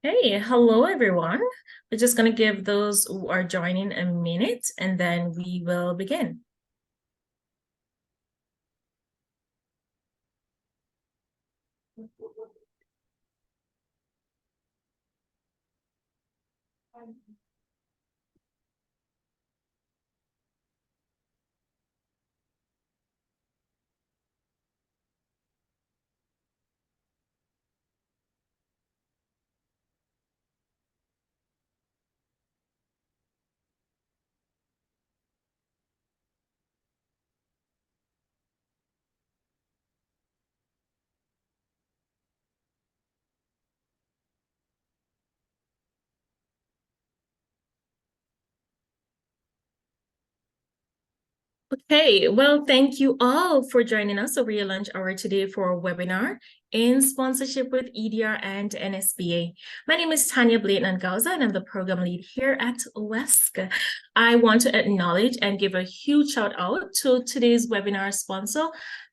Hey, hello everyone. We're just going to give those who are joining a minute and then we will begin. Okay, well, thank you all for joining us over your lunch hour today for our webinar in sponsorship with EDR and NSBA. My name is Tanya Blayton-Gauza, and I'm the program lead here at WESC. I want to acknowledge and give a huge shout out to today's webinar sponsor,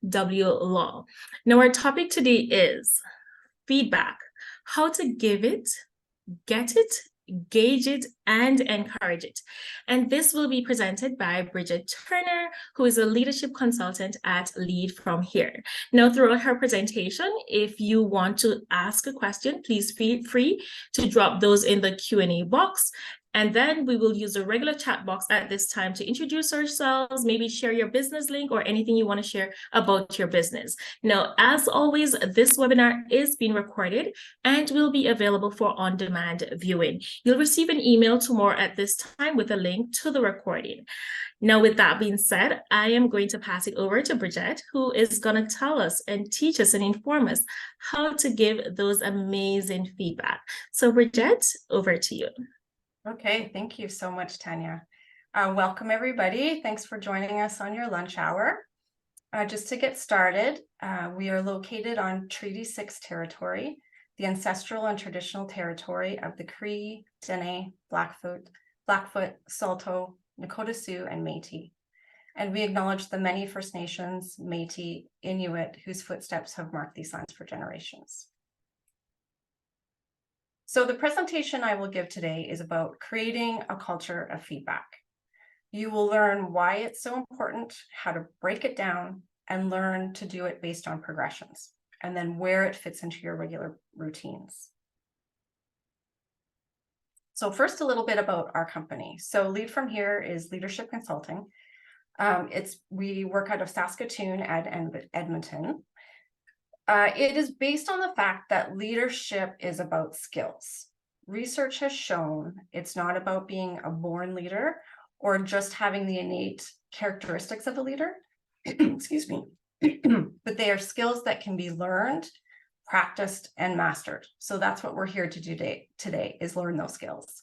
W Law. Now, our topic today is feedback, how to give it, get it, gauge it, and encourage it. And this will be presented by Bridget Turner, who is a leadership consultant at Lead From Here. Now, throughout her presentation, if you want to ask a question, please feel free to drop those in the Q&A box. And then we will use a regular chat box at this time to introduce ourselves, maybe share your business link or anything you want to share about your business. Now, as always, this webinar is being recorded and will be available for on-demand viewing. You'll receive an email tomorrow at this time with a link to the recording. Now, with that being said, I am going to pass it over to Bridget, who is going to tell us and teach us and inform us how to give those amazing feedback. So, Bridget, over to you. Okay, thank you so much, Tanya. Welcome, everybody. Thanks for joining us on your lunch hour. Just to get started, we are located on Treaty 6 territory, the ancestral and traditional territory of the Cree, Dene, Blackfoot, Saulteaux, Nakota Sioux, and Métis. And we acknowledge the many First Nations, Métis, Inuit, whose footsteps have marked these lands for generations. So the presentation I will give today is about creating a culture of feedback. You will learn why it's so important, how to break it down, and learn to do it based on progressions, and then where it fits into your regular routines. So first, a little bit about our company. So Lead From Here is leadership consulting. We work out of Saskatoon and Edmonton. It is based on the fact that leadership is about skills. Research has shown it's not about being a born leader or just having the innate characteristics of a leader, excuse me, but they are skills that can be learned, practiced, and mastered. So that's what we're here to do today is learn those skills.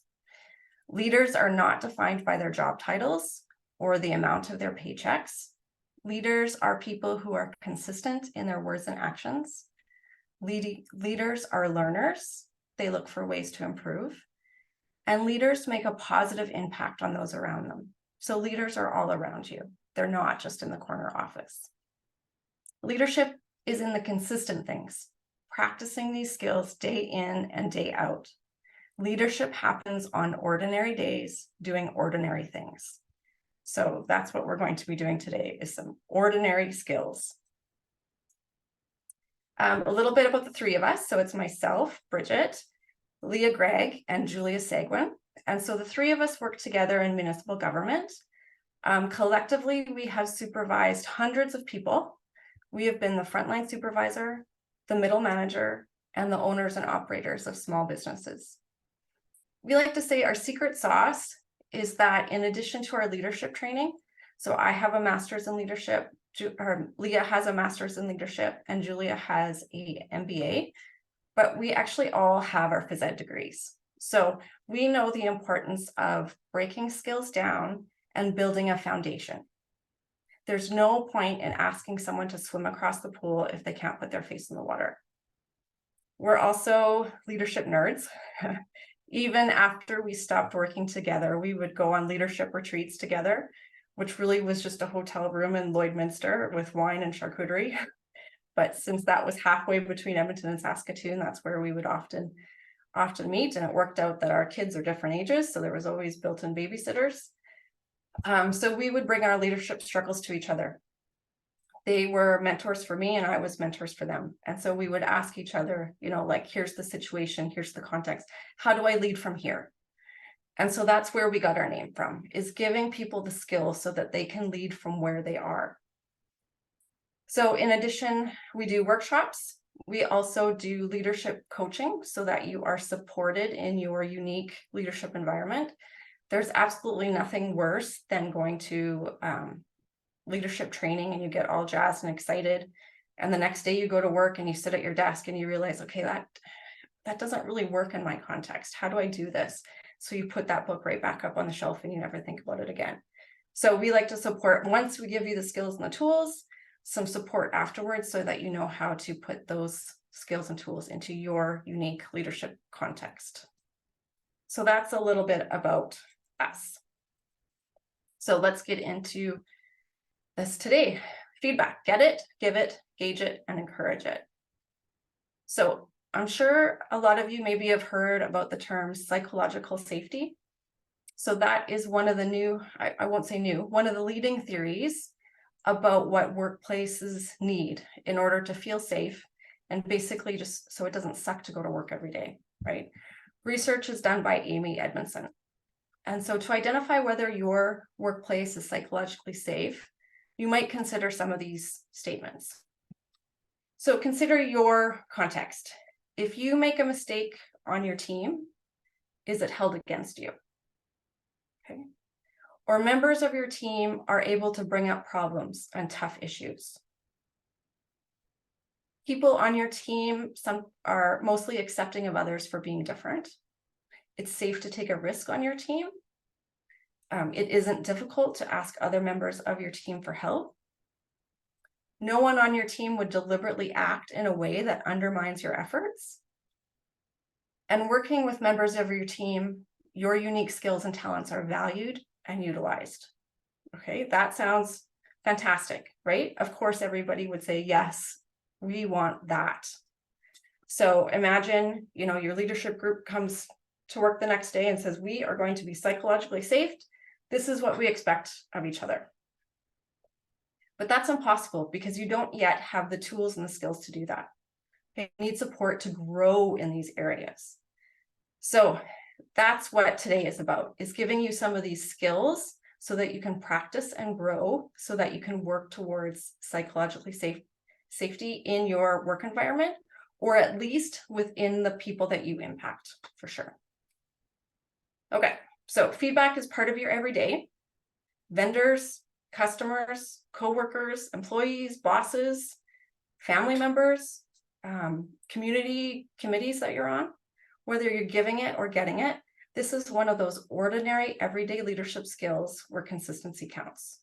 Leaders are not defined by their job titles or the amount of their paychecks. Leaders are people who are consistent in their words and actions. Leaders are learners. They look for ways to improve. And leaders make a positive impact on those around them. So leaders are all around you. They're not just in the corner office. Leadership is in the consistent things, practicing these skills day in and day out. Leadership happens on ordinary days, doing ordinary things. So that's what we're going to be doing today, is some ordinary skills. A little bit about the three of us. So it's myself, Bridget, Leah Gregg, and Julia Seguin. And so the three of us work together in municipal government. Collectively, we have supervised hundreds of people. We have been the frontline supervisor, the middle manager, and the owners and operators of small businesses. We like to say our secret sauce is that in addition to our leadership training, so I have a master's in leadership, Leah has a master's in leadership, and Julia has an MBA, but we actually all have our phys ed degrees. So we know the importance of breaking skills down and building a foundation. There's no point in asking someone to swim across the pool if they can't put their face in the water. We're also leadership nerds. Even after we stopped working together, we would go on leadership retreats together, which really was just a hotel room in Lloydminster with wine and charcuterie. But since that was halfway between Edmonton and Saskatoon, that's where we would often often meet, and it worked out that our kids are different ages, so there was always built-in babysitters. So we would bring our leadership struggles to each other. They were mentors for me and I was mentors for them. And so we would ask each other, you know, like, here's the situation, here's the context. How do I lead from here? And so that's where we got our name from, is giving people the skills so that they can lead from where they are. So in addition, we do workshops. We also do leadership coaching so that you are supported in your unique leadership environment. There's absolutely nothing worse than going to leadership training and you get all jazzed and excited, and the next day you go to work and you sit at your desk and you realize, okay, that doesn't really work in my context. How do I do this? So you put that book right back up on the shelf and you never think about it again. So we like to support, once we give you the skills and the tools, some support afterwards so that you know how to put those skills and tools into your unique leadership context. So that's a little bit about us. So let's get into this today. Feedback: get it, give it, gauge it, and encourage it. So I'm sure a lot of you maybe have heard about the term psychological safety. So that is one of the new, I won't say new, one of the leading theories about what workplaces need in order to feel safe, and basically just so it doesn't suck to go to work every day, right? Research is done by Amy Edmondson. And so to identify whether your workplace is psychologically safe, you might consider some of these statements. So consider your context. If you make a mistake on your team, is it held against you? Okay. Or members of your team are able to bring up problems and tough issues. People on your team, some are mostly accepting of others for being different. It's safe to take a risk on your team. It isn't difficult to ask other members of your team for help. No one on your team would deliberately act in a way that undermines your efforts. And working with members of your team, your unique skills and talents are valued and utilized. Okay, that sounds fantastic, right? Of course, everybody would say, yes, we want that. So imagine, you know, your leadership group comes to work the next day and says, we are going to be psychologically safe. This is what we expect of each other. But that's impossible because you don't yet have the tools and the skills to do that. You need support to grow in these areas. So that's what today is about, is giving you some of these skills so that you can practice and grow, so that you can work towards psychologically safety in your work environment, or at least within the people that you impact, for sure. Okay, so feedback is part of your everyday. Vendors, customers, coworkers, employees, bosses, family members, community committees that you're on, whether you're giving it or getting it, this is one of those ordinary everyday leadership skills where consistency counts.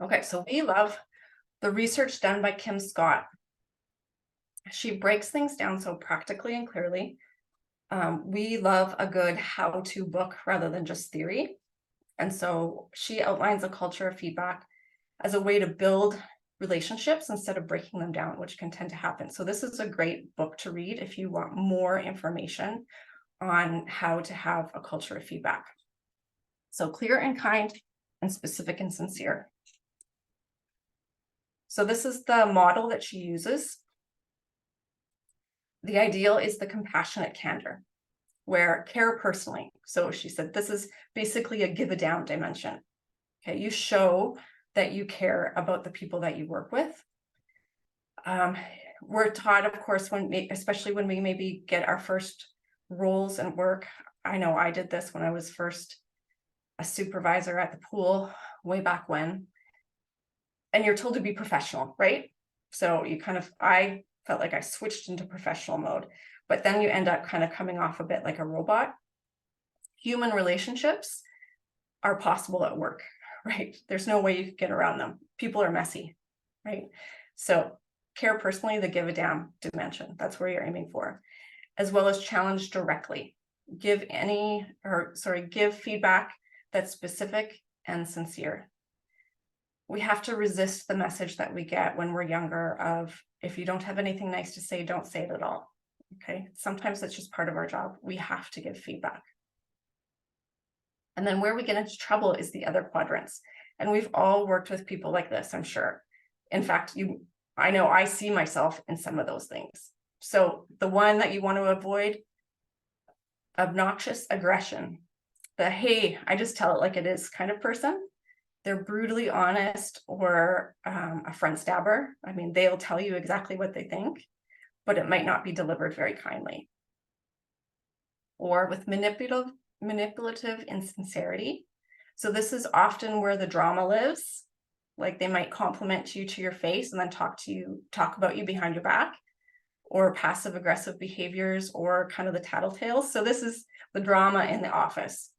Okay, so we love the research done by Kim Scott. She breaks things down so practically and clearly. We love a good how-to book rather than just theory. And so she outlines a culture of feedback as a way to build relationships instead of breaking them down, which can tend to happen. So this is a great book to read if you want more information on how to have a culture of feedback. So clear and kind, and specific and sincere. So this is the model that she uses. The ideal is the compassionate candor, where care personally. So she said, this is basically a give a damn dimension. Okay, you show that you care about the people that you work with. We're taught, of course, especially when we maybe get our first roles in work. I know I did this when I was first a supervisor at the pool way back when. And you're told to be professional, right? So you I felt like I switched into professional mode, but then you end up kind of coming off a bit like a robot. Human relationships are possible at work, right? There's no way you could get around them. People are messy, right? So care personally, the give a damn dimension, that's where you're aiming for, as well as challenge directly. Give feedback that's specific and sincere. we have to resist the message that we get when we're younger of, if you don't have anything nice to say, don't say it at all. Okay, sometimes that's just part of our job. We have to give feedback. And then where we get into trouble is the other quadrants. And we've all worked with people like this, I'm sure. In fact, I know I see myself in some of those things. So the one that you want to avoid, obnoxious aggression, the hey, I just tell it like it is kind of person. They're brutally honest, or a front stabber. I mean, they'll tell you exactly what they think, but it might not be delivered very kindly. Or with manipulative insincerity. So this is often where the drama lives. Like they might compliment you to your face and then talk about you behind your back, or passive aggressive behaviors, or kind of the tattletales. So this is the drama in the office.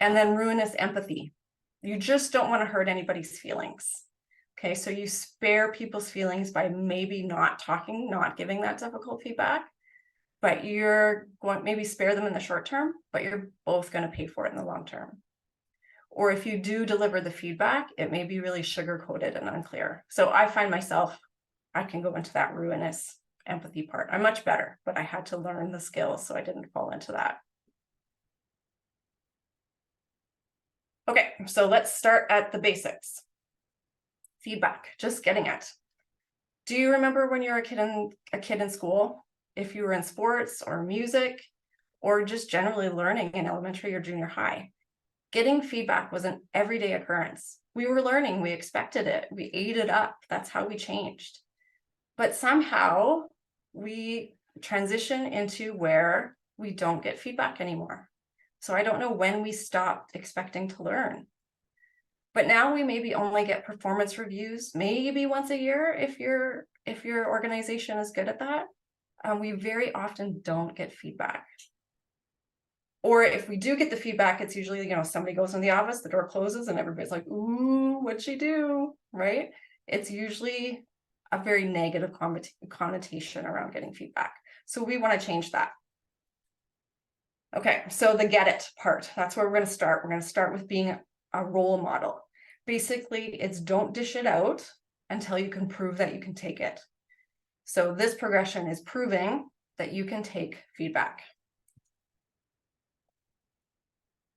And then ruinous empathy. You just don't want to hurt anybody's feelings. Okay, so you spare people's feelings by maybe not talking, not giving that difficult feedback, but you're going maybe spare them in the short term, but you're both going to pay for it in the long term. Or if you do deliver the feedback, it may be really sugar-coated and unclear. So I find myself, I can go into that ruinous empathy part. I'm much better, but I had to learn the skills so I didn't fall into that. Okay, so let's start at the basics. Feedback, just getting it. Do you remember when you were a kid in school? If you were in sports or music, or just generally learning in elementary or junior high, getting feedback was an everyday occurrence. We were learning, we expected it, we ate it up. That's how we changed. But somehow we transition into where we don't get feedback anymore. So I don't know when we stopped expecting to learn. But now we maybe only get performance reviews, maybe once a year if your organization is good at that. We very often don't get feedback. Or if we do get the feedback, it's usually, somebody goes in the office, the door closes, and everybody's like, ooh, what'd she do? Right? It's usually a very negative connotation around getting feedback. So we want to change that. Okay, so the get it part, that's where we're going to start. We're going to start with being a role model. Basically, it's don't dish it out until you can prove that you can take it. So this progression is proving that you can take feedback.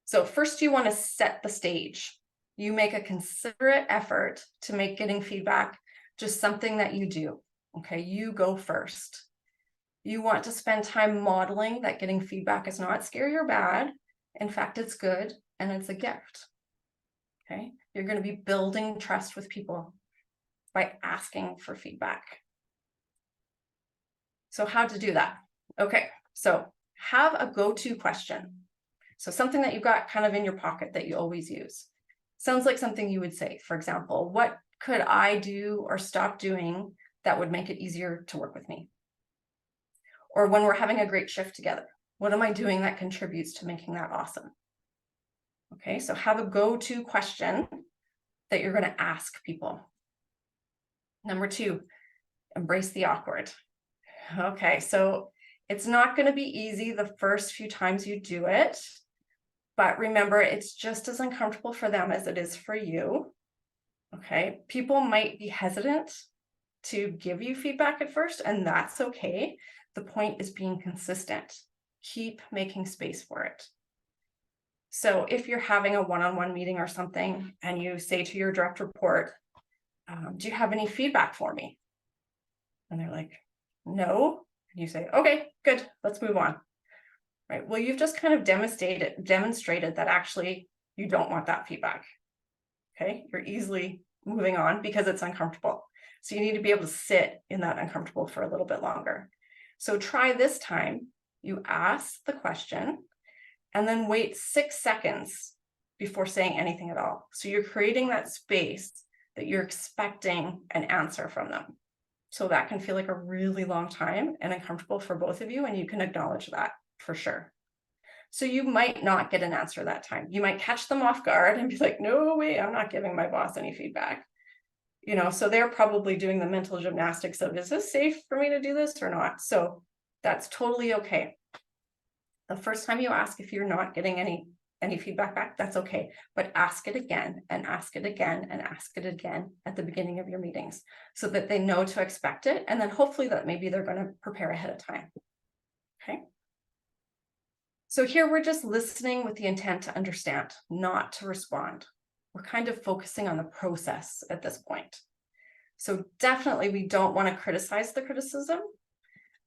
So first you want to set the stage. You make a considerate effort to make getting feedback just something that you do. Okay, you go first. You want to spend time modeling that getting feedback is not scary or bad. In fact, it's good and it's a gift. Okay, you're going to be building trust with people by asking for feedback. So how to do that? Okay, so have a go-to question. So something that you've got kind of in your pocket that you always use. Sounds like something you would say, for example, what could I do or stop doing that would make it easier to work with me? Or when we're having a great shift together, what am I doing that contributes to making that awesome? Okay, so have a go-to question that you're going to ask people. Number 2, embrace the awkward. Okay, so it's not going to be easy the first few times you do it, but remember, it's just as uncomfortable for them as it is for you. Okay, people might be hesitant to give you feedback at first, and that's okay. The point is being consistent. Keep making space for it. So if you're having a one-on-one meeting or something and you say to your direct report, do you have any feedback for me? And they're like, no. And you say, okay, good, let's move on. Right. Well, you've just kind of demonstrated that actually you don't want that feedback. Okay, you're easily moving on because it's uncomfortable. So you need to be able to sit in that uncomfortable for a little bit longer. So try this time. You ask the question and then wait 6 seconds before saying anything at all. So you're creating that space that you're expecting an answer from them. So that can feel like a really long time and uncomfortable for both of you, and you can acknowledge that for sure. So you might not get an answer that time. You might catch them off guard and be like, no way, I'm not giving my boss any feedback. So they're probably doing the mental gymnastics of, is this safe for me to do this or not? So that's totally okay. The first time you ask if you're not getting any any feedback back, that's okay. But ask it again and ask it again and ask it again at the beginning of your meetings so that they know to expect it. And then hopefully that maybe they're going to prepare ahead of time. Okay. So here we're just listening with the intent to understand, not to respond. We're kind of focusing on the process at this point. So definitely we don't want to criticize the criticism.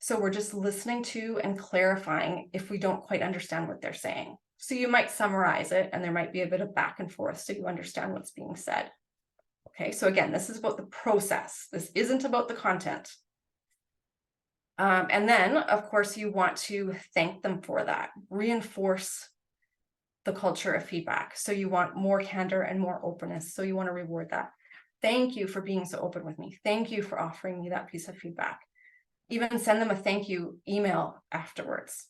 So we're just listening to and clarifying if we don't quite understand what they're saying. So you might summarize it and there might be a bit of back and forth so you understand what's being said. Okay, so again, this is about the process. This isn't about the content. And then, of course, you want to thank them for that, reinforce the culture of feedback. So you want more candor and more openness. So you want to reward that. Thank you for being so open with me. Thank you for offering me that piece of feedback. Even send them a thank you email afterwards.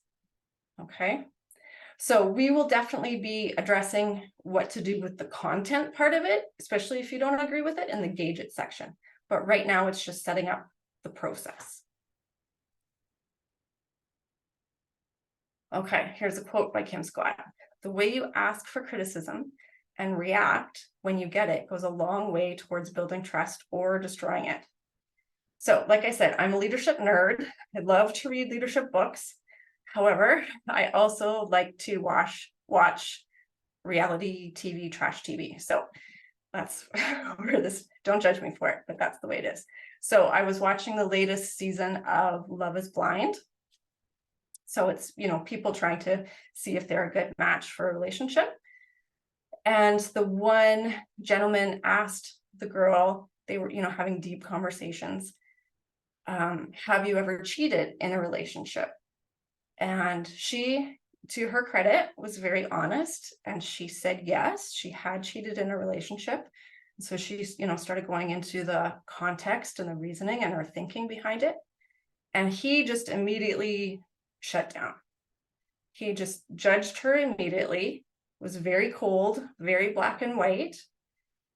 Okay. So we will definitely be addressing what to do with the content part of it, especially if you don't agree with it, in the gauge it section. But right now it's just setting up the process. Okay, here's a quote by Kim Scott. The way you ask for criticism and react when you get it goes a long way towards building trust or destroying it. So, like I said, I'm a leadership nerd. I love to read leadership books. However, I also like to watch reality TV, trash TV. So that's where this, don't judge me for it, but that's the way it is. So I was watching the latest season of Love is Blind. So it's, people trying to see if they're a good match for a relationship. And the one gentleman asked the girl, they were, having deep conversations, have you ever cheated in a relationship? And she, to her credit, was very honest. And she said, yes, she had cheated in a relationship. So she, started going into the context and the reasoning and her thinking behind it. And he just immediately shut down. He just judged her immediately, was very cold, very black and white.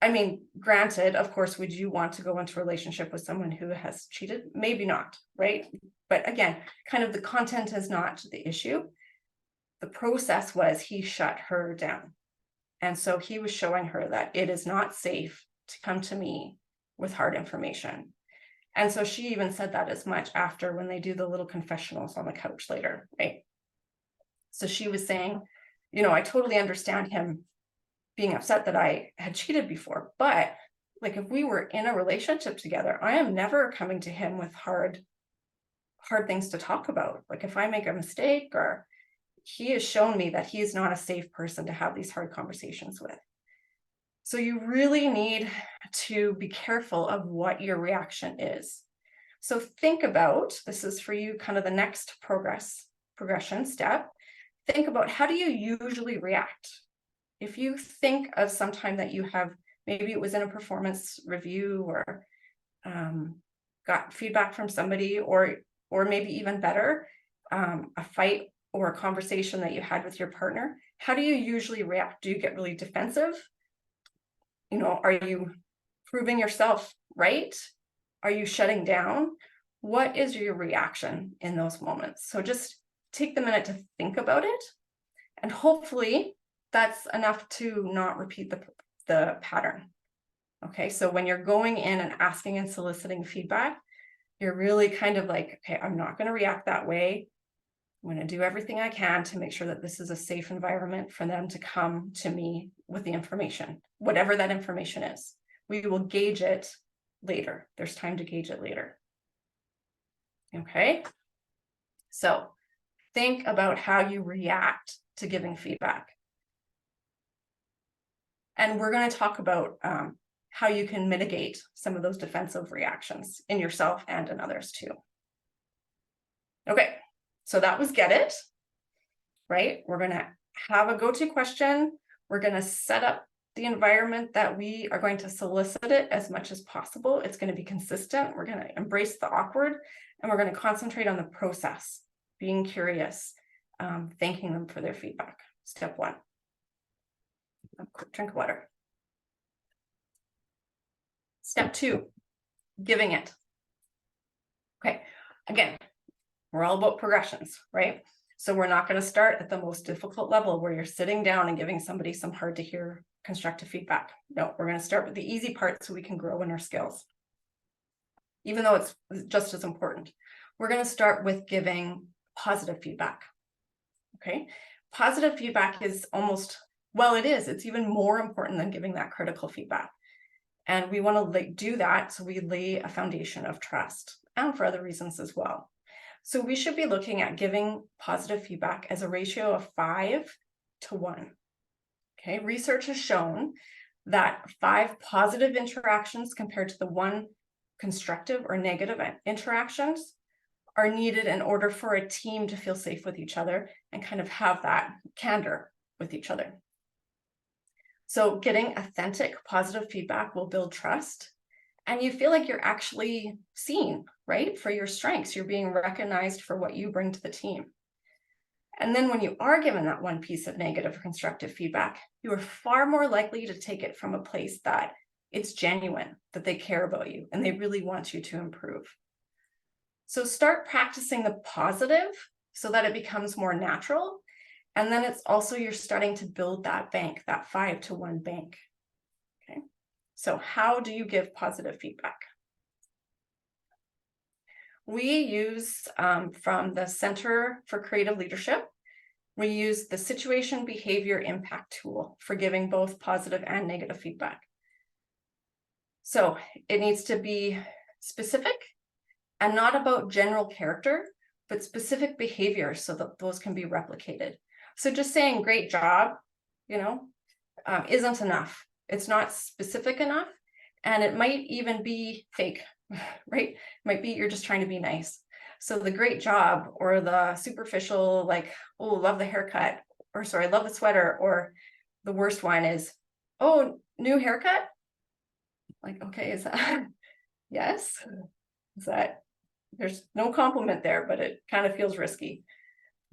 I mean, granted, of course, would you want to go into a relationship with someone who has cheated? Maybe not, right? But again, kind of the content is not the issue. The process was he shut her down. And so he was showing her that it is not safe to come to me with hard information. And so she even said that as much after when they do the little confessionals on the couch later, right? So she was saying, I totally understand him being upset that I had cheated before, but like if we were in a relationship together, I am never coming to him with hard things to talk about. Like if I make a mistake, or he has shown me that he is not a safe person to have these hard conversations with. So you really need to be careful of what your reaction is. So think about, this is for you, kind of the next progression step. Think about, how do you usually react? If you think of some time that you have, maybe it was in a performance review or got feedback from somebody, or maybe even better, a fight or a conversation that you had with your partner, how do you usually react? Do you get really defensive? Are you proving yourself right? Are you shutting down? What is your reaction in those moments? So just take the minute to think about it. And hopefully that's enough to not repeat the pattern. Okay, so when you're going in and asking and soliciting feedback, you're really kind of like, okay, I'm not going to react that way. I'm going to do everything I can to make sure that this is a safe environment for them to come to me with the information, whatever that information is. We will gauge it later. There's time to gauge it later. Okay, so think about how you react to giving feedback. And we're going to talk about how you can mitigate some of those defensive reactions in yourself and in others too. Okay, so that was get it, right? We're going to have a go-to question. We're going to set up the environment that we are going to solicit it as much as possible. It's going to be consistent. We're going to embrace the awkward, and we're going to concentrate on the process, being curious, thanking them for their feedback. Step one. A quick drink of water. Step two, giving it. Okay, again, we're all about progressions, right? So we're not going to start at the most difficult level where you're sitting down and giving somebody some hard to hear constructive feedback. No, we're going to start with the easy part so we can grow in our skills. Even though it's just as important, we're going to start with giving positive feedback. Okay. Positive feedback is almost, well, it's even more important than giving that critical feedback. And we want to do that so we lay a foundation of trust, and for other reasons as well. So we should be looking at giving positive feedback as a ratio of 5 to 1. Okay, research has shown that 5 positive interactions compared to the 1 constructive or negative interactions are needed in order for a team to feel safe with each other and kind of have that candor with each other. So getting authentic, positive feedback will build trust, and you feel like you're actually seen, right? For your strengths, you're being recognized for what you bring to the team. And then when you are given that 1 piece of negative or constructive feedback, you are far more likely to take it from a place that it's genuine, that they care about you and they really want you to improve. So start practicing the positive so that it becomes more natural. And then it's also, you're starting to build that bank, that 5 to 1 bank. Okay. So how do you give positive feedback? We use from the Center for Creative Leadership, we use the situation behavior impact tool for giving both positive and negative feedback. So it needs to be specific and not about general character, but specific behavior so that those can be replicated. So just saying great job, isn't enough. It's not specific enough, and it might even be fake, right? It might be you're just trying to be nice. So the great job or the superficial, like, oh, love the haircut, or sorry, love the sweater, or the worst one is, oh, new haircut? Like, okay, is that, yes? Is that, there's no compliment there, but it kind of feels risky.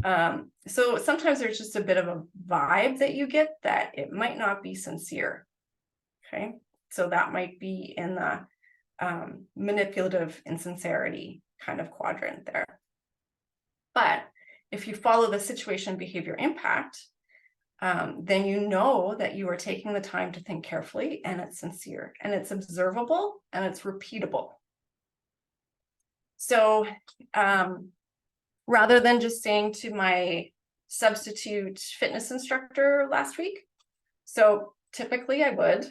So sometimes there's just a bit of a vibe that you get that it might not be sincere. Okay, so that might be in the manipulative insincerity kind of quadrant there. But if you follow the situation behavior impact, then you know that you are taking the time to think carefully, and it's sincere and it's observable and it's repeatable. So rather than just saying to my substitute fitness instructor last week, so typically I would,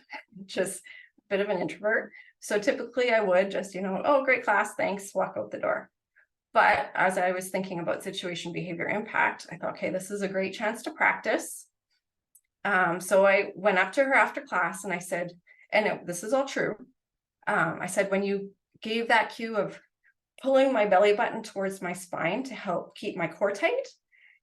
just a bit of an introvert, so typically I would just, oh, great class, thanks, walk out the door. But as I was thinking about situation behavior impact, I thought, okay, this is a great chance to practice. So I went up to her after class and I said, and this is all true, I said, when you gave that cue of pulling my belly button towards my spine to help keep my core tight,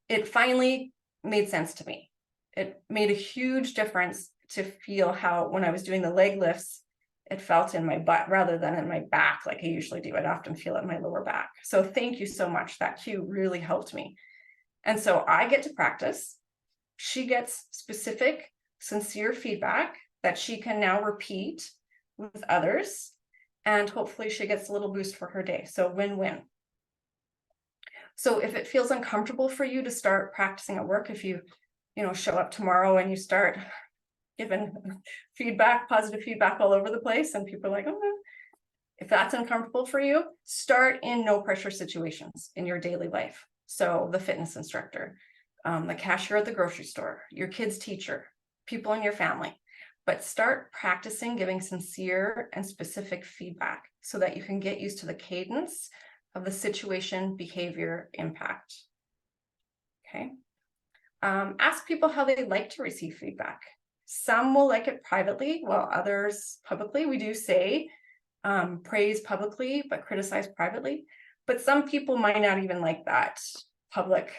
it finally made sense to me. It made a huge difference to feel how, when I was doing the leg lifts, it felt in my butt rather than in my back like I usually do. I'd often feel it in my lower back. So thank you so much. That cue really helped me. And so I get to practice. She gets specific, sincere feedback that she can now repeat with others. And hopefully she gets a little boost for her day. So win-win. So if it feels uncomfortable for you to start practicing at work, if you show up tomorrow and you start giving feedback, positive feedback all over the place, and people are like, oh, if that's uncomfortable for you, start in no pressure situations in your daily life. So the fitness instructor, the cashier at the grocery store, your kid's teacher, people in your family. But start practicing giving sincere and specific feedback so that you can get used to the cadence of the situation behavior impact. Okay. Ask people how they like to receive feedback. Some will like it privately, while others publicly. We do say praise publicly, but criticize privately. But some people might not even like that public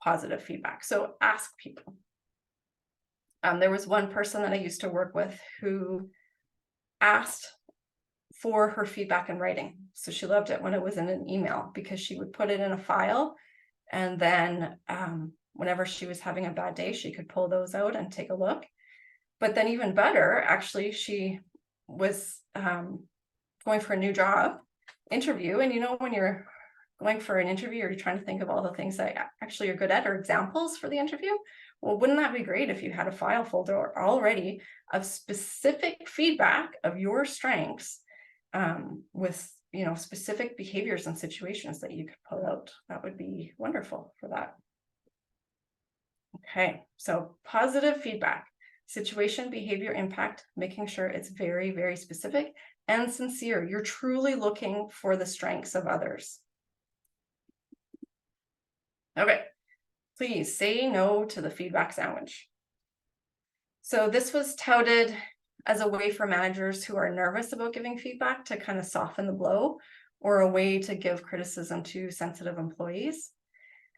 positive feedback. So ask people. There was one person that I used to work with who asked for her feedback in writing. So she loved it when it was in an email because she would put it in a file, and then whenever she was having a bad day, she could pull those out and take a look. But then even better, actually, she was going for a new job interview. And when you're going for an interview, or you're trying to think of all the things that actually you're good at or examples for the interview, well, wouldn't that be great if you had a file folder already of specific feedback of your strengths, with, specific behaviors and situations that you could pull out? That would be wonderful for that. Okay, so positive feedback, situation, behavior, impact, making sure it's very, very specific and sincere. You're truly looking for the strengths of others. Okay, please say no to the feedback sandwich. So this was touted as a way for managers who are nervous about giving feedback to kind of soften the blow, or a way to give criticism to sensitive employees.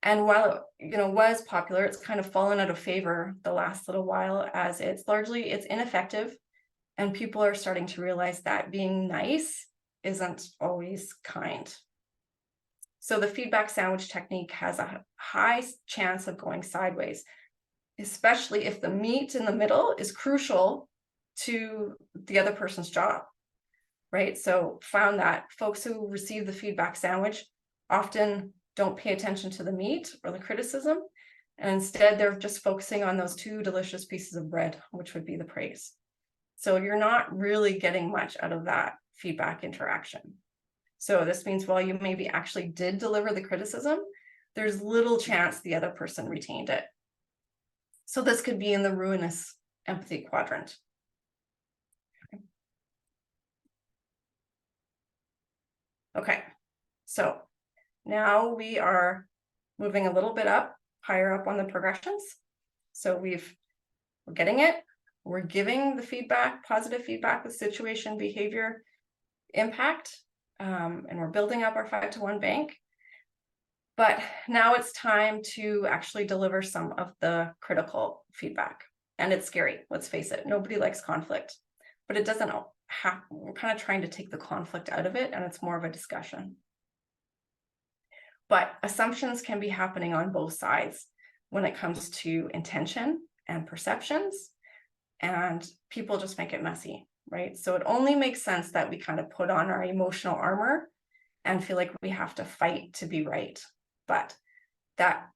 And while it, was popular, it's kind of fallen out of favor the last little while, as it's ineffective, and people are starting to realize that being nice isn't always kind. So the feedback sandwich technique has a high chance of going sideways, especially if the meat in the middle is crucial to the other person's job, right? So found that folks who receive the feedback sandwich often don't pay attention to the meat or the criticism, and instead they're just focusing on those two delicious pieces of bread, which would be the praise. So you're not really getting much out of that feedback interaction. So this means while you maybe actually did deliver the criticism, there's little chance the other person retained it. So this could be in the ruinous empathy quadrant. Okay, so now we are moving a little bit higher up on the progressions. So we're getting it. We're giving the feedback, positive feedback with situation, behavior, impact, and we're building up our 5-to-1 bank. But now it's time to actually deliver some of the critical feedback. And it's scary, let's face it. Nobody likes conflict, but it doesn't have, we're kind of trying to take the conflict out of it, and it's more of a discussion. But assumptions can be happening on both sides when it comes to intention and perceptions, and people just make it messy, right? So it only makes sense that we kind of put on our emotional armor and feel like we have to fight to be right. But that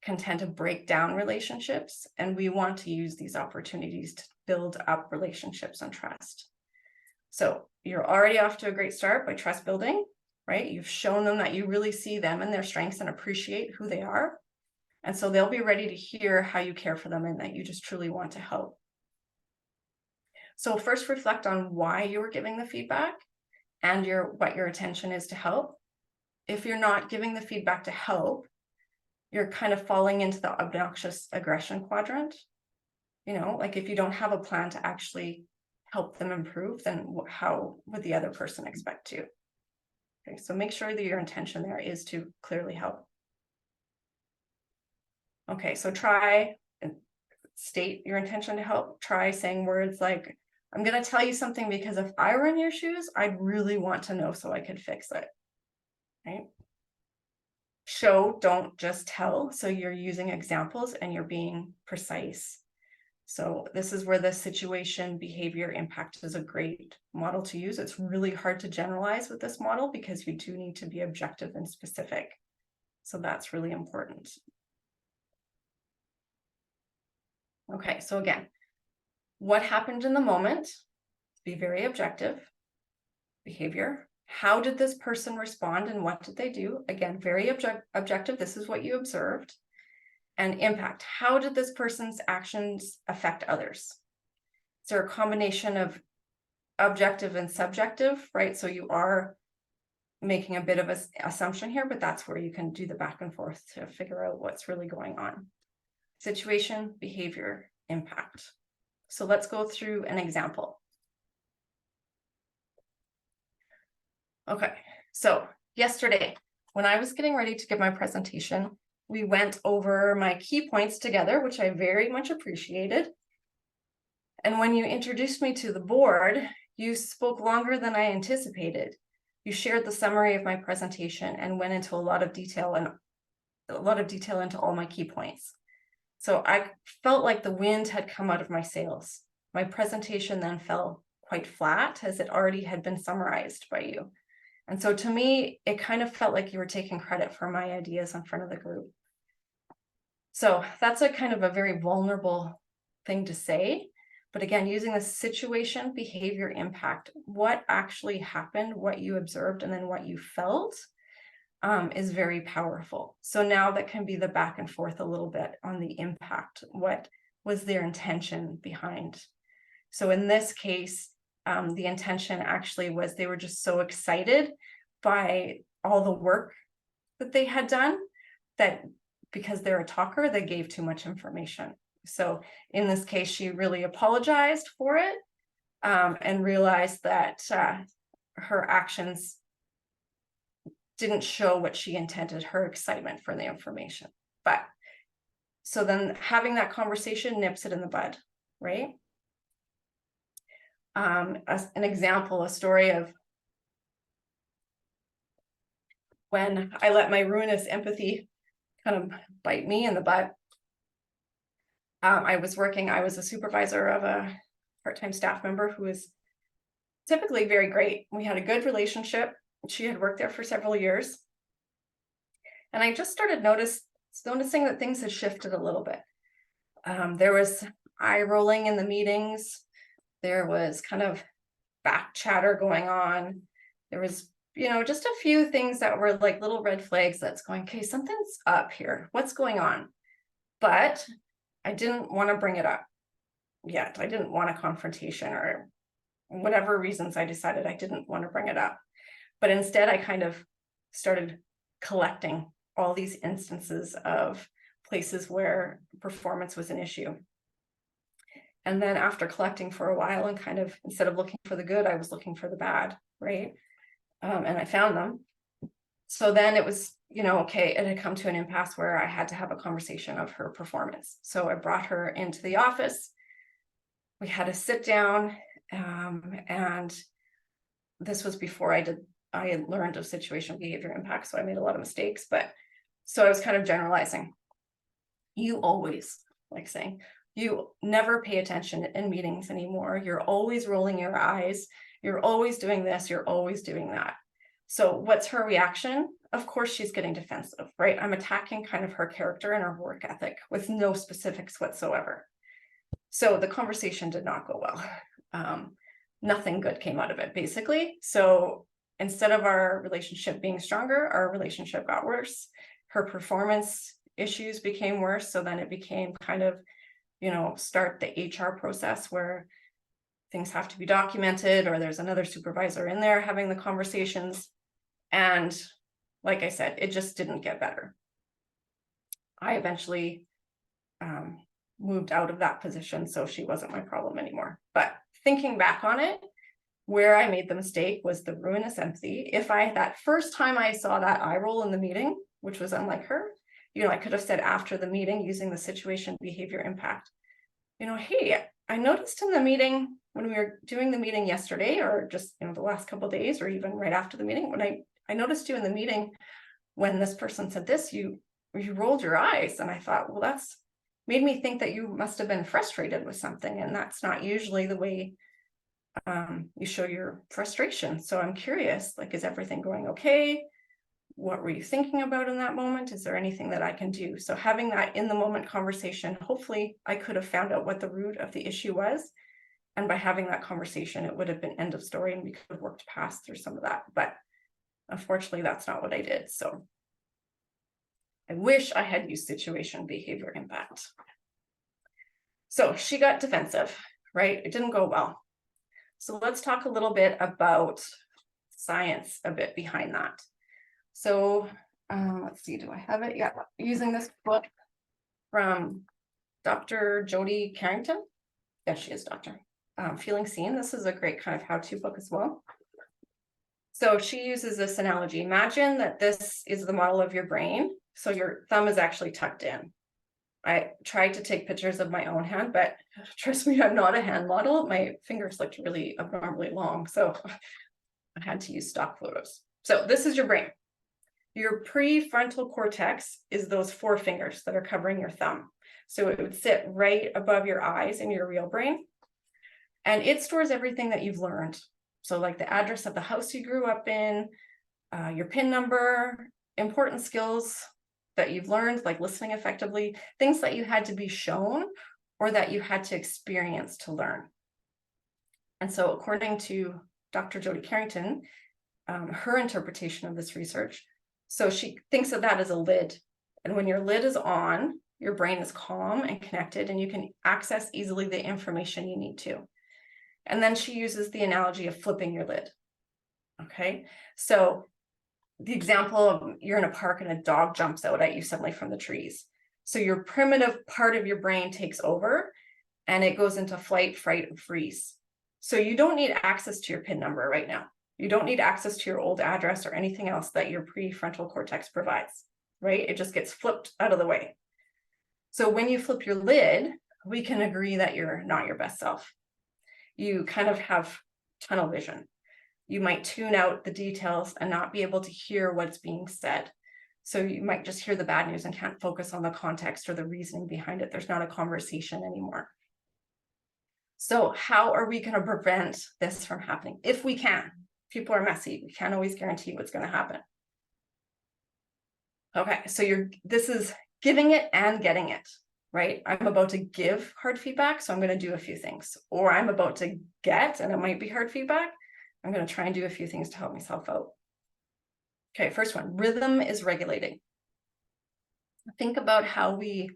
can tend to break down relationships, and we want to use these opportunities to build up relationships and trust. So you're already off to a great start by trust building, right? You've shown them that you really see them and their strengths and appreciate who they are. And so they'll be ready to hear how you care for them and that you just truly want to help. So first reflect on why you were giving the feedback and what your intention is to help. If you're not giving the feedback to help, you're kind of falling into the obnoxious aggression quadrant. Like if you don't have a plan to actually help them improve, then how would the other person expect to? Okay, so make sure that your intention there is to clearly help. Okay, so try and state your intention to help. Try saying words like, I'm going to tell you something because if I were in your shoes, I'd really want to know so I could fix it. Right? Show, don't just tell. So you're using examples and you're being precise. So this is where the situation, behavior, impact is a great model to use. It's really hard to generalize with this model because you do need to be objective and specific. So that's really important. Okay, so again, what happened in the moment? Be very objective. Behavior. How did this person respond and what did they do? Again, very objective. This is what you observed. And impact. How did this person's actions affect others? Is there a combination of objective and subjective, right? So you are making a bit of an assumption here, but that's where you can do the back and forth to figure out what's really going on. Situation, behavior, impact. So let's go through an example. Okay, so yesterday, when I was getting ready to give my presentation, we went over my key points together, which I very much appreciated. And when you introduced me to the board, you spoke longer than I anticipated. You shared the summary of my presentation and went into a lot of detail into all my key points. So I felt like the wind had come out of my sails. My presentation then fell quite flat as it already had been summarized by you. And so to me, it kind of felt like you were taking credit for my ideas in front of the group. So that's a kind of a very vulnerable thing to say. But again, using the situation, behavior, impact, what actually happened, what you observed, and then what you felt is very powerful. So now that can be the back and forth a little bit on the impact. What was their intention behind? So in this case, the intention actually was they were just so excited by all the work that they had done that because they're a talker, they gave too much information. So in this case, she really apologized for it and realized that her actions didn't show what she intended, her excitement for the information. But so then having that conversation nips it in the bud, right? An example, a story of when I let my ruinous empathy kind of bite me in the butt. I was a supervisor of a part-time staff member who was typically very great. We had a good relationship. She had worked there for several years. And I just started noticing that things had shifted a little bit. There was eye rolling in the meetings. There was kind of back chatter going on. There was, just a few things that were like little red flags that's going, okay, something's up here. What's going on? But I didn't want to bring it up yet. I didn't want a confrontation or whatever reasons I decided I didn't want to bring it up. But instead, I kind of started collecting all these instances of places where performance was an issue. And then after collecting for a while and kind of, instead of looking for the good, I was looking for the bad, right? And I found them. So then it was, okay, it had come to an impasse where I had to have a conversation of her performance. So I brought her into the office. We had a sit down, and this was before I had learned of situational behavior impact. So I made a lot of mistakes, but so I was kind of generalizing. You always, like saying, you never pay attention in meetings anymore. You're always rolling your eyes. You're always doing this. You're always doing that. So what's her reaction? Of course, she's getting defensive, right? I'm attacking kind of her character and her work ethic with no specifics whatsoever. So the conversation did not go well. Nothing good came out of it, basically. So instead of our relationship being stronger, our relationship got worse. Her performance issues became worse. So then it became kind of, start the HR process where things have to be documented, or there's another supervisor in there having the conversations. And like I said, it just didn't get better. I eventually moved out of that position, so she wasn't my problem anymore. But thinking back on it, where I made the mistake was the ruinous empathy. If that first time I saw that eye roll in the meeting, which was unlike her, I could have said after the meeting using the situation behavior impact, hey, I noticed in the meeting when we were doing the meeting yesterday, or just, the last couple of days, or even right after the meeting, when I noticed you in the meeting, when this person said this, you rolled your eyes. And I thought, well, that's made me think that you must have been frustrated with something. And that's not usually the way you show your frustration. So I'm curious, like, is everything going okay? What were you thinking about in that moment? Is there anything that I can do? So having that in the moment conversation, hopefully I could have found out what the root of the issue was. And by having that conversation, it would have been end of story and we could have worked past through some of that. But unfortunately, that's not what I did. So I wish I had used situation behavior impact. So she got defensive, right? It didn't go well. So let's talk a little bit about science a bit behind that. So let's see, do I have it? Yeah, using this book from Dr. Jody Carrington. Yes, she is Dr. Feeling Seen. This is a great kind of how-to book as well. So she uses this analogy. Imagine that this is the model of your brain. So your thumb is actually tucked in. I tried to take pictures of my own hand, but trust me, I'm not a hand model. My fingers looked really abnormally long. So I had to use stock photos. So this is your brain. Your prefrontal cortex is those 4 fingers that are covering your thumb. So it would sit right above your eyes in your real brain. And it stores everything that you've learned. So like the address of the house you grew up in, your PIN number, important skills that you've learned, like listening effectively, things that you had to be shown or that you had to experience to learn. And so according to Dr. Jodie Carrington, her interpretation of this research, so she thinks of that as a lid. And when your lid is on, your brain is calm and connected, and you can access easily the information you need to. And then she uses the analogy of flipping your lid. Okay, so the example of you're in a park and a dog jumps out at you suddenly from the trees. So your primitive part of your brain takes over and it goes into flight, fright, and freeze. So you don't need access to your PIN number right now. You don't need access to your old address or anything else that your prefrontal cortex provides, right? It just gets flipped out of the way. So when you flip your lid, we can agree that you're not your best self. You kind of have tunnel vision. You might tune out the details and not be able to hear what's being said. So you might just hear the bad news and can't focus on the context or the reasoning behind it. There's not a conversation anymore. So how are we going to prevent this from happening? If we can. People are messy. We can't always guarantee what's going to happen. Okay, so this is giving it and getting it, right? I'm about to give hard feedback, so I'm going to do a few things. Or I'm about to get, and it might be hard feedback, I'm going to try and do a few things to help myself out. Okay, first one, rhythm is regulating. Think about how we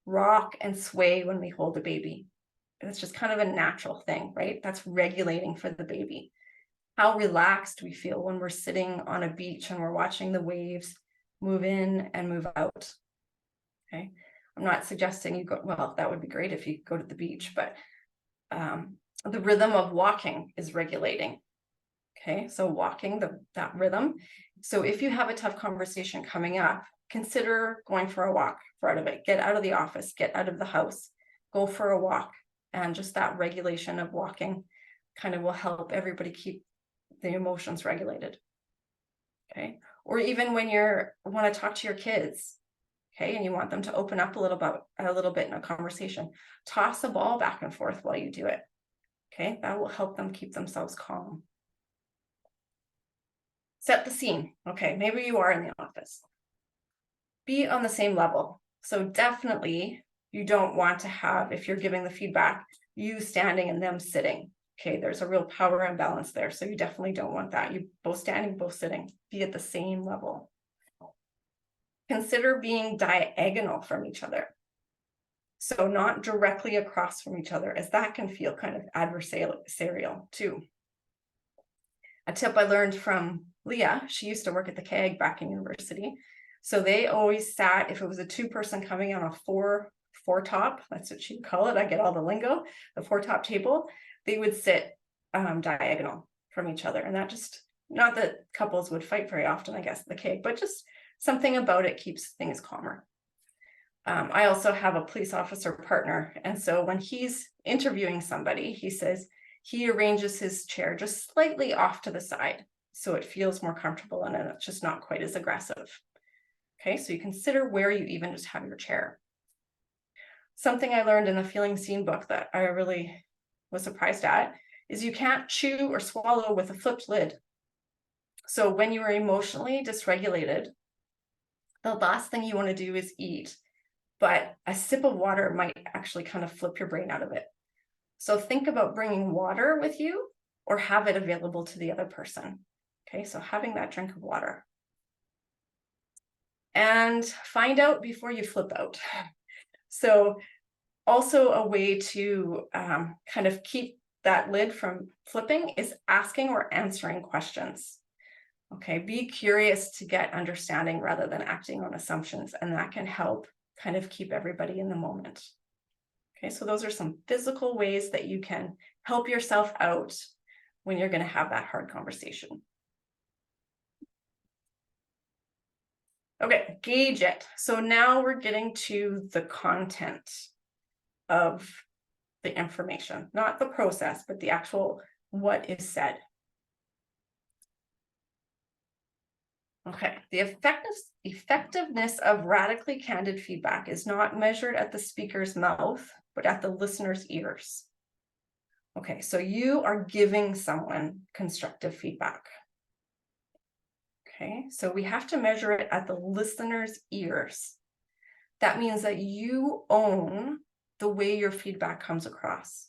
rock and sway when we hold a baby. It's just kind of a natural thing, right? That's regulating for the baby. How relaxed we feel when we're sitting on a beach and we're watching the waves move in and move out. Okay, I'm not suggesting you go, well, that would be great if you go to the beach, but the rhythm of walking is regulating. Okay, so walking, that rhythm. So if you have a tough conversation coming up, consider going for a walk out of it. Get out of the office, get out of the house, go for a walk. And just that regulation of walking kind of will help everybody keep the emotions regulated. Okay, or even when you want to talk to your kids, okay, and you want them to open up a little bit in a conversation, toss a ball back and forth while you do it. Okay, that will help them keep themselves calm. Set the scene. Okay, maybe you are in the office. Be on the same level. So definitely you don't want to have, if you're giving the feedback, you standing and them sitting. Okay, there's a real power imbalance there. So you definitely don't want that. You both standing, both sitting. Be at the same level. Consider being diagonal from each other. So not directly across from each other, as that can feel kind of adversarial too. A tip I learned from Leah, she used to work at the CAG back in university. So they always sat, if it was a two-person coming on a four top, that's what she'd call it. I get all the lingo, the 4-top table. They would sit diagonal from each other. And that just, not that couples would fight very often, I guess, at the CAG, but just something about it keeps things calmer. I also have a police officer partner. And so when he's interviewing somebody, he says he arranges his chair just slightly off to the side so it feels more comfortable and it's just not quite as aggressive. Okay, so you consider where you even just have your chair. Something I learned in the Feeling Seen book that I really was surprised at is you can't chew or swallow with a flipped lid. So when you are emotionally dysregulated, the last thing you want to do is eat, but a sip of water might actually kind of flip your brain out of it. So think about bringing water with you or have it available to the other person. Okay, so having that drink of water. And find out before you flip out. So also a way to kind of keep that lid from flipping is asking or answering questions. Okay, be curious to get understanding rather than acting on assumptions, and that can help kind of keep everybody in the moment. Okay, so those are some physical ways that you can help yourself out when you're going to have that hard conversation. Okay, gauge it. So now we're getting to the content of the information, not the process, but the actual what is said. Okay, the effectiveness of radically candid feedback is not measured at the speaker's mouth, but at the listener's ears. Okay, so you are giving someone constructive feedback. Okay, so we have to measure it at the listener's ears. That means that you own the way your feedback comes across,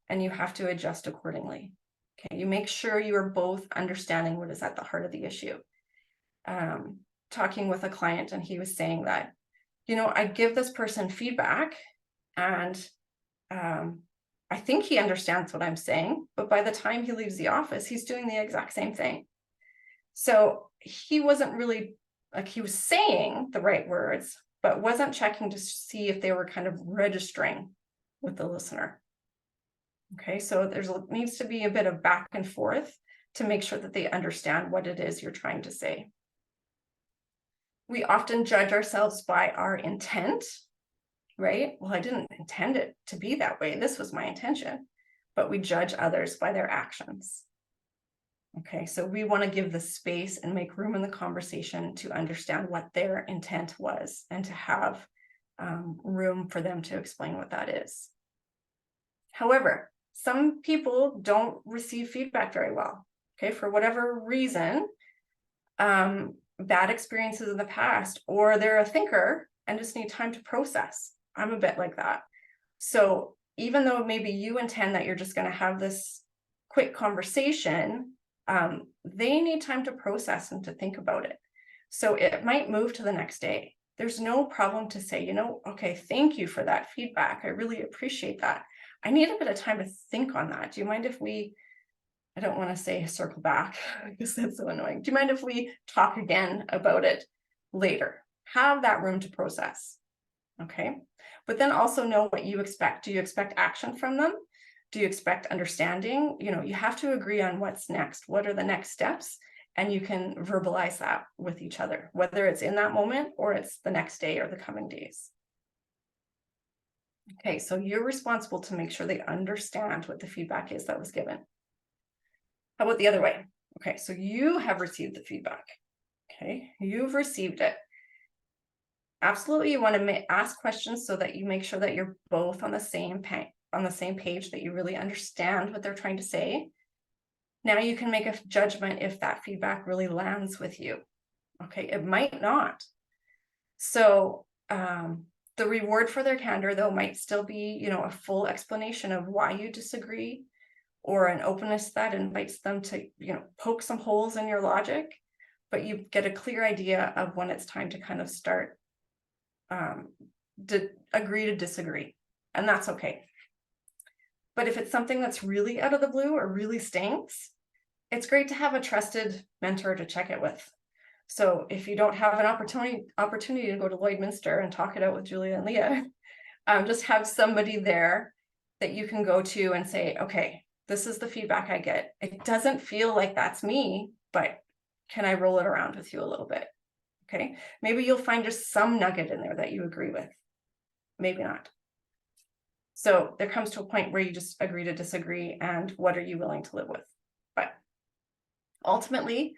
and you have to adjust accordingly. Okay, you make sure you are both understanding what is at the heart of the issue. Talking with a client, and he was saying that, I give this person feedback, and I think he understands what I'm saying, but by the time he leaves the office, he's doing the exact same thing. So he wasn't really, like, he was saying the right words, but wasn't checking to see if they were kind of registering with the listener. Okay, so there needs to be a bit of back and forth to make sure that they understand what it is you're trying to say. We often judge ourselves by our intent, right? Well, I didn't intend it to be that way. This was my intention. But we judge others by their actions. Okay, so we want to give the space and make room in the conversation to understand what their intent was, and to have room for them to explain what that is. However, some people don't receive feedback very well, okay, for whatever reason, bad experiences in the past, or they're a thinker and just need time to process. I'm a bit like that. So even though maybe you intend that you're just going to have this quick conversation, they need time to process and to think about it. So it might move to the next day. There's no problem to say, okay, thank you for that feedback. I really appreciate that. I need a bit of time to think on that. Do you mind if I don't want to say circle back because that's so annoying. Do you mind if we talk again about it later? Have that room to process. Okay. But then also know what you expect. Do you expect action from them? Do you expect understanding? You have to agree on what's next. What are the next steps? And you can verbalize that with each other, whether it's in that moment or it's the next day or the coming days. Okay, so you're responsible to make sure they understand what the feedback is that was given. How about the other way? Okay, so you have received the feedback. Okay, you've received it. Absolutely, you want to ask questions so that you make sure that you're both on the same page, that you really understand what they're trying to say. Now you can make a judgment if that feedback really lands with you. Okay, it might not. So the reward for their candor, though, might still be, a full explanation of why you disagree, or an openness that invites them to, poke some holes in your logic, but you get a clear idea of when it's time to kind of start agree to disagree, and that's okay. But if it's something that's really out of the blue or really stinks, it's great to have a trusted mentor to check it with. So if you don't have an opportunity to go to Lloydminster and talk it out with Julia and Leah, just have somebody there that you can go to and say, okay, this is the feedback I get. It doesn't feel like that's me, but can I roll it around with you a little bit? Okay, maybe you'll find just some nugget in there that you agree with. Maybe not. So there comes to a point where you just agree to disagree, and what are you willing to live with? But ultimately,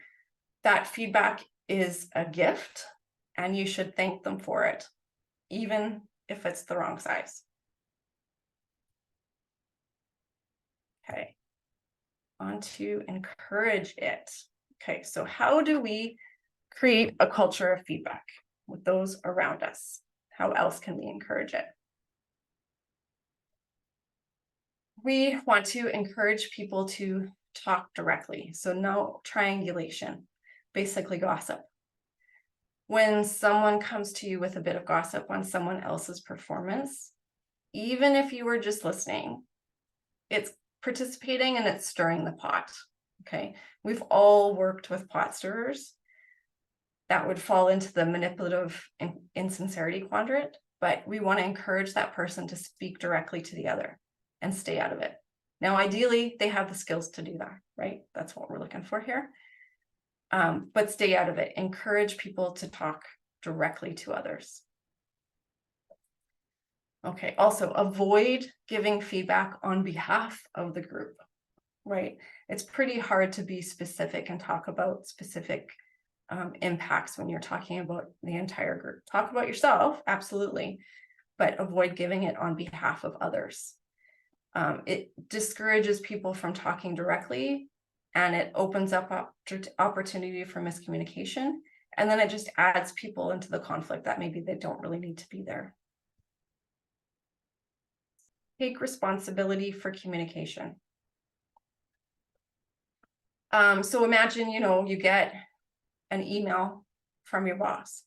that feedback is a gift, and you should thank them for it, even if it's the wrong size. Okay, on to encourage it. Okay, so how do we create a culture of feedback with those around us? How else can we encourage it? We want to encourage people to talk directly. So no triangulation, basically gossip. When someone comes to you with a bit of gossip on someone else's performance, even if you were just listening, it's participating and it's stirring the pot. Okay, we've all worked with pot stirrers. That would fall into the manipulative insincerity quadrant, but we want to encourage that person to speak directly to the other and stay out of it. Now, ideally, they have the skills to do that, right? That's what we're looking for here. But stay out of it. Encourage people to talk directly to others. Okay, also avoid giving feedback on behalf of the group, right? It's pretty hard to be specific and talk about specific impacts when you're talking about the entire group. Talk about yourself, absolutely, but avoid giving it on behalf of others. It discourages people from talking directly, and it opens up opportunity for miscommunication. And then it just adds people into the conflict that maybe they don't really need to be there. Take responsibility for communication. So imagine, you get an email from your boss.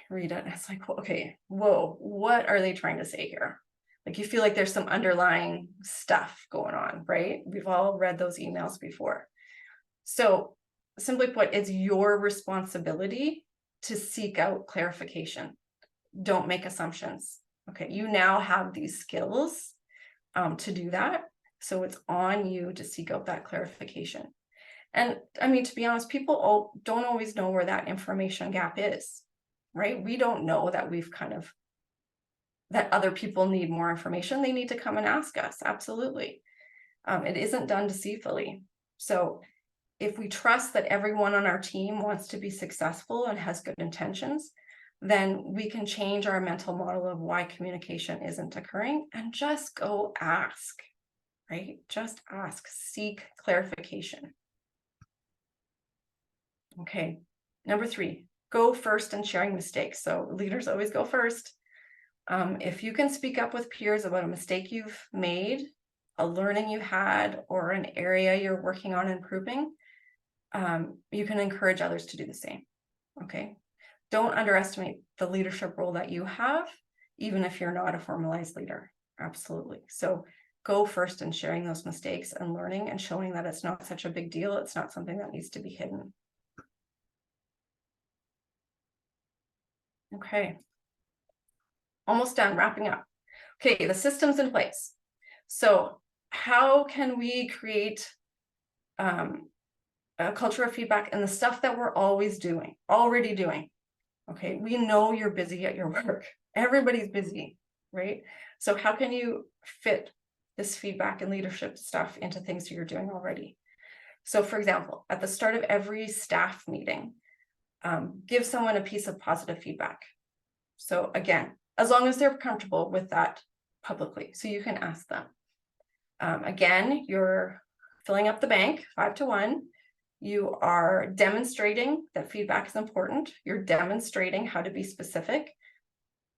Read it, and it's like, okay, whoa, what are they trying to say here? Like, you feel like there's some underlying stuff going on, right? We've all read those emails before. So simply put, it's your responsibility to seek out clarification. Don't make assumptions. Okay, you now have these skills to do that. So it's on you to seek out that clarification. And I mean, to be honest, people don't always know where that information gap is, right? We don't know that that other people need more information. They need to come and ask us. Absolutely. It isn't done deceitfully. So if we trust that everyone on our team wants to be successful and has good intentions, then we can change our mental model of why communication isn't occurring and just go ask, right? Just ask, seek clarification. Okay, number 3, go first in sharing mistakes. So leaders always go first. If you can speak up with peers about a mistake you've made, a learning you had, or an area you're working on improving, you can encourage others to do the same. Okay, don't underestimate the leadership role that you have, even if you're not a formalized leader. Absolutely. So go first in sharing those mistakes and learning and showing that it's not such a big deal. It's not something that needs to be hidden. Okay, almost done, wrapping up. Okay, the system's in place. So how can we create a culture of feedback and the stuff that we're already doing? Okay, we know you're busy at your work. Everybody's busy, right? So how can you fit this feedback and leadership stuff into things that you're doing already? So for example, at the start of every staff meeting, give someone a piece of positive feedback. So again, as long as they're comfortable with that publicly, so you can ask them. Again, you're filling up the bank 5 to 1. You are demonstrating that feedback is important. You're demonstrating how to be specific.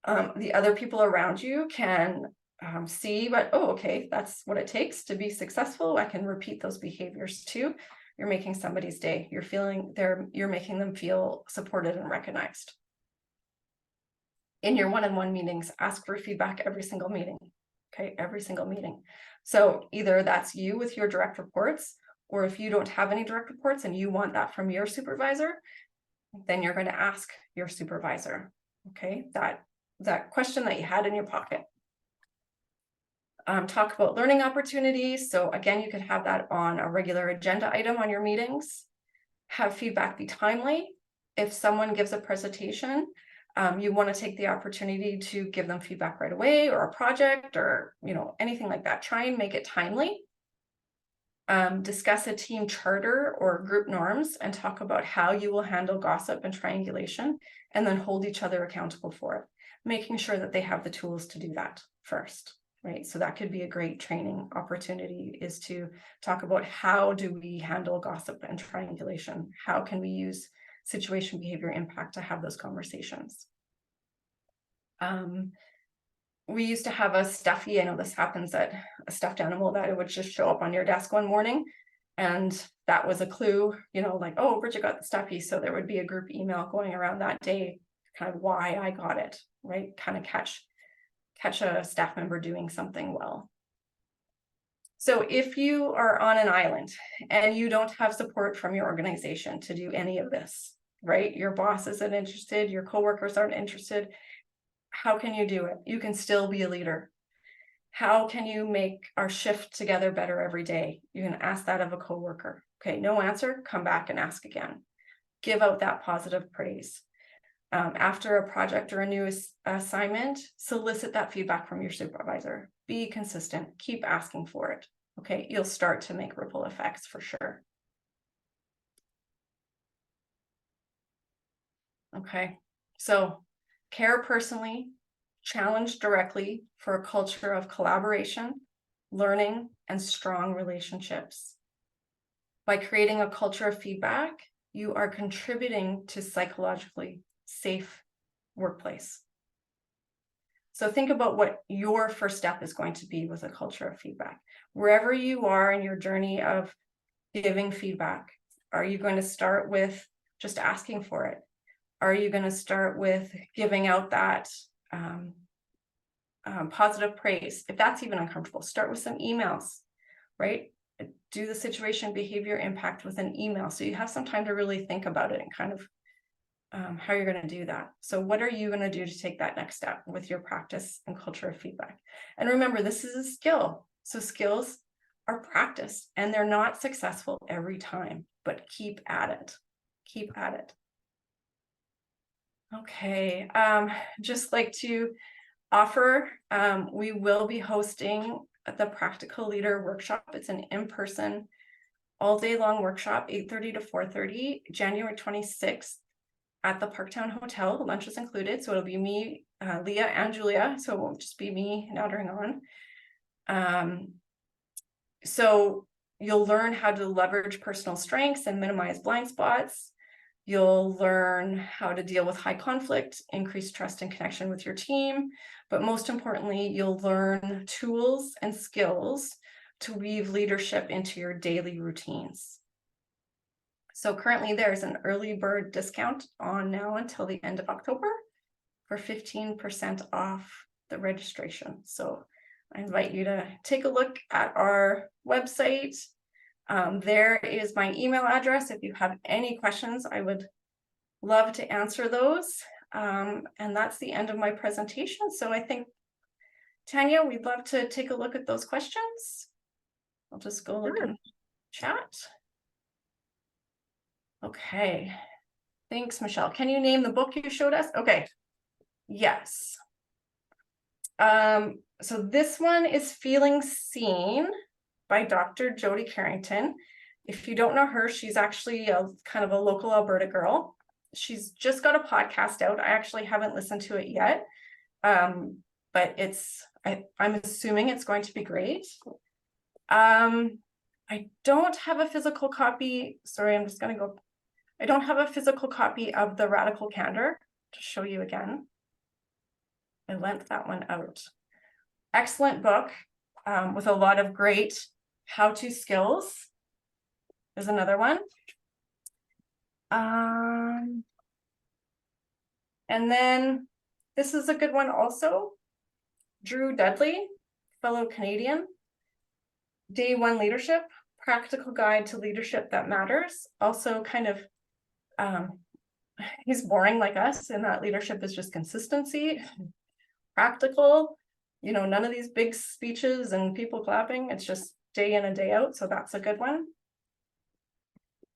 The other people around you can see okay, that's what it takes to be successful. I can repeat those behaviors too. You're making somebody's day. You're making them feel supported and recognized. In your one-on-one meetings, ask for feedback every single meeting. Okay, every single meeting. So either that's you with your direct reports, or if you don't have any direct reports and you want that from your supervisor, then you're going to ask your supervisor. Okay, that question that you had in your pocket. Talk about learning opportunities. So again, you could have that on a regular agenda item on your meetings. Have feedback be timely. If someone gives a presentation, you want to take the opportunity to give them feedback right away, or a project, or anything like that. Try and make it timely. Discuss a team charter or group norms and talk about how you will handle gossip and triangulation, and then hold each other accountable for it, making sure that they have the tools to do that first, right? So that could be a great training opportunity, is to talk about how do we handle gossip and triangulation? How can we use situation behavior impact to have those conversations? We used to have a stuffy, I know this happens at a stuffed animal, that it would just show up on your desk one morning, and that was a clue, like, oh, Bridget got the stuffy. So there would be a group email going around that day, kind of why I got it, right? Kind of catch a staff member doing something well. So if you are on an island and you don't have support from your organization to do any of this, right? Your boss isn't interested, your coworkers aren't interested. How can you do it? You can still be a leader. How can you make our shift together better every day? You can ask that of a coworker. Okay, no answer, come back and ask again. Give out that positive praise. After a project or a new assignment, solicit that feedback from your supervisor. Be consistent, keep asking for it. Okay, you'll start to make ripple effects for sure. Okay, so care personally, challenge directly for a culture of collaboration, learning, and strong relationships. By creating a culture of feedback, you are contributing to psychologically safe workplace. So think about what your first step is going to be with a culture of feedback. Wherever you are in your journey of giving feedback, are you going to start with just asking for it? Are you going to start with giving out that positive praise? If that's even uncomfortable, start with some emails, right? Do the situation behavior impact with an email. So you have some time to really think about it and kind of how you're going to do that. So what are you going to do to take that next step with your practice and culture of feedback? And remember, this is a skill. So skills are practiced and they're not successful every time, but keep at it. Keep at it. Okay. Just like to offer, we will be hosting the Practical Leader Workshop. It's an in-person all day long workshop, 8:30 to 4:30, January 26th at the Parktown Hotel. Lunch is included. So it'll be me, Leah and Julia. So it won't just be me nattering on. So you'll learn how to leverage personal strengths and minimize blind spots. You'll learn how to deal with high conflict, increase trust and connection with your team. But most importantly, you'll learn tools and skills to weave leadership into your daily routines. So currently there's an early bird discount on now until the end of October for 15% off the registration. So I invite you to take a look at our website. There is my email address. If you have any questions, I would love to answer those. And that's the end of my presentation. So I think, Tanya, we'd love to take a look at those questions. I'll just go look in chat. Okay. Thanks, Michelle. Can you name the book you showed us? Okay. Yes. So this one is Feeling Seen by Dr. Jody Carrington. If you don't know her, she's actually a kind of a local Alberta girl. She's just got a podcast out. I actually haven't listened to it yet. But I'm assuming it's going to be great. I don't have a physical copy. Sorry, I'm just going to go. I don't have a physical copy of the Radical Candor to show you again. I lent that one out. Excellent book with a lot of great how-to skills. There's another one. And then this is a good one also. Drew Dudley, fellow Canadian. Day One Leadership, Practical Guide to Leadership That Matters. Also kind of, he's boring like us in that leadership is just consistency, practical, you know, none of these big speeches and people clapping. It's just day in and day out. So that's a good one.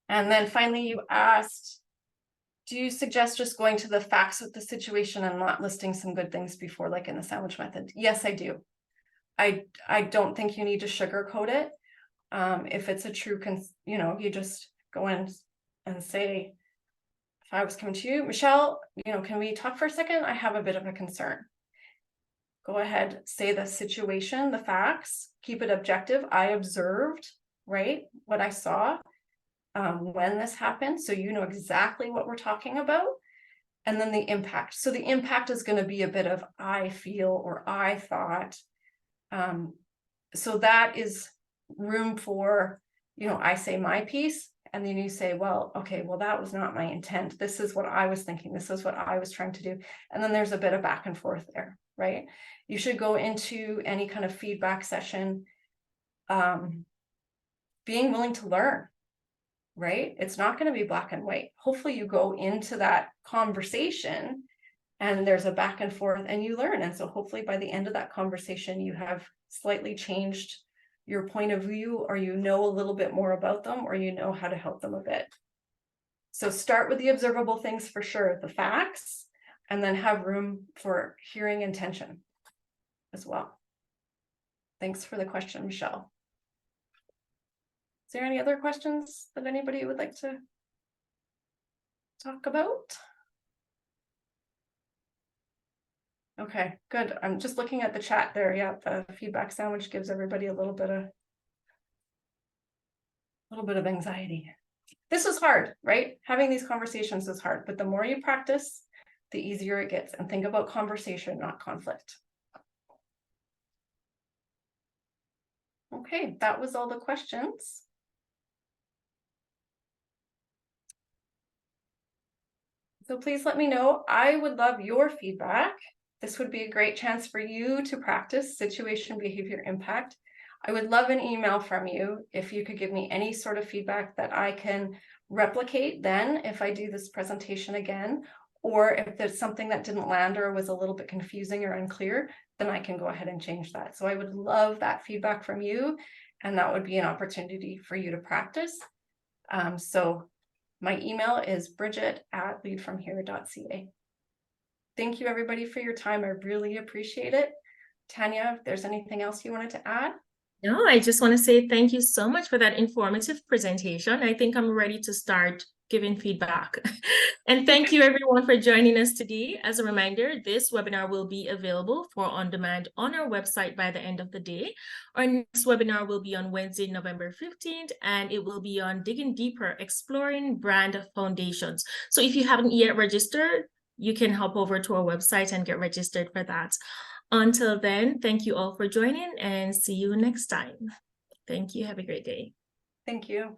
And then finally you asked, do you suggest just going to the facts with the situation and not listing some good things before, like in the sandwich method? Yes, I do. I don't think you need to sugarcoat it. If it's a true, you know, you just go in and say, if I was coming to you, Michelle, you know, can we talk for a second? I have a bit of a concern. Go ahead, say the situation, the facts, keep it objective. I observed, right, what I saw when this happened. So you know exactly what we're talking about. And then the impact. So the impact is going to be a bit of I feel or I thought. So that is room for, you know, I say my piece and then you say, well, okay, well, that was not my intent. This is what I was thinking. This is what I was trying to do. And then there's a bit of back and forth there, right? You should go into any kind of feedback session, being willing to learn, right? It's not going to be black and white. Hopefully you go into that conversation and there's a back and forth and you learn. And so hopefully by the end of that conversation, you have slightly changed your point of view, or you know a little bit more about them, or you know how to help them a bit. So start with the observable things for sure, the facts, and then have room for hearing intention as well. Thanks for the question, Michelle. Is there any other questions that anybody would like to talk about? Okay, good. I'm just looking at the chat there. Yeah, the feedback sandwich gives everybody a little bit little bit of anxiety. This is hard, right? Having these conversations is hard, but the more you practice, the easier it gets. And think about conversation, not conflict. Okay, that was all the questions. So please let me know. I would love your feedback. This would be a great chance for you to practice situation behavior impact. I would love an email from you if you could give me any sort of feedback that I can replicate then if I do this presentation again, or if there's something that didn't land or was a little bit confusing or unclear, then I can go ahead and change that. So I would love that feedback from you, and that would be an opportunity for you to practice. So my email is bridget@leadfromhere.ca. Thank you everybody for your time. I really appreciate it. Tanya, if there's anything else you wanted to add? No, I just want to say thank you so much for that informative presentation. I think I'm ready to start giving feedback. And thank you everyone for joining us today. As a reminder, this webinar will be available for on demand on our website by the end of the day. Our next webinar will be on Wednesday, November 15th, and it will be on Digging Deeper, Exploring Brand Foundations. So if you haven't yet registered, you can hop over to our website and get registered for that. Until then, thank you all for joining and see you next time. Thank you. Have a great day. Thank you.